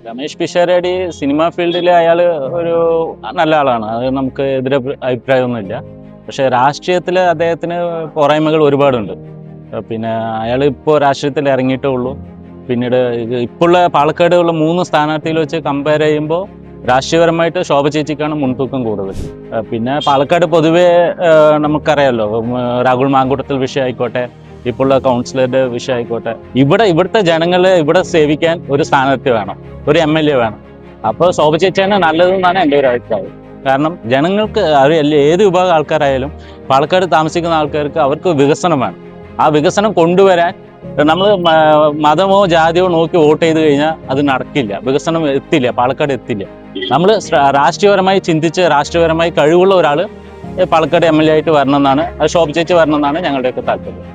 Ramesh Pisharody cinema ഫീൽഡിൽ അയാൾ ഒരു നല്ല ആളാണ്, അത് നമുക്ക് എതിരെ അഭിപ്രായമൊന്നുമില്ല. പക്ഷേ രാഷ്ട്രീയത്തിൽ അദ്ദേഹത്തിന് പോരായ്മകൾ ഒരുപാടുണ്ട്. പിന്നെ അയാൾ ഇപ്പോൾ രാഷ്ട്രീയത്തിൽ ഇറങ്ങിയിട്ടേ ഉള്ളൂ. പിന്നീട് ഇപ്പോഴുള്ള പാലക്കാടുള്ള 3 സ്ഥാനാർത്ഥികൾ വെച്ച് കമ്പയർ ചെയ്യുമ്പോൾ രാഷ്ട്രീയപരമായിട്ട് ശോഭ ചേച്ചിക്കാണ് മുൻതൂക്കം കൂടുതൽ. പിന്നെ പാലക്കാട് പൊതുവേ നമുക്കറിയാമല്ലോ, രാഹുൽ മാങ്കൂട്ടത്തിൽ വിഷയമായിക്കോട്ടെ, ഇപ്പോഴുള്ള കൗൺസിലറുടെ വിഷയമായിക്കോട്ടെ, ഇവിടുത്തെ ജനങ്ങളെ ഇവിടെ സേവിക്കാൻ ഒരു സ്ഥാനാർത്ഥി വേണം, ഒരു MLA വേണം. അപ്പോൾ ശോഭ ചേച്ചിയാണ് നല്ലതെന്നാണ് എൻ്റെ ഒരു അഭിപ്രായം. കാരണം ജനങ്ങൾക്ക് ഏത് വിഭാഗം ആൾക്കാരായാലും പാലക്കാട് താമസിക്കുന്ന ആൾക്കാർക്ക് അവർക്ക് വികസനം വേണം. ആ വികസനം കൊണ്ടുവരാൻ നമ്മൾ മതമോ ജാതിയോ നോക്കി വോട്ട് ചെയ്ത് കഴിഞ്ഞാൽ അത് നടക്കില്ല, വികസനം എത്തില്ല, പാലക്കാട് എത്തില്ല. നമ്മൾ രാഷ്ട്രീയപരമായി ചിന്തിച്ച് രാഷ്ട്രീയപരമായി കഴിവുള്ള ഒരാൾ പാലക്കാട് MLA ആയിട്ട് വരണമെന്നാണ്, അത് ശോഭ ചേച്ചി വരണമെന്നാണ് ഞങ്ങളുടെയൊക്കെ താല്പര്യം.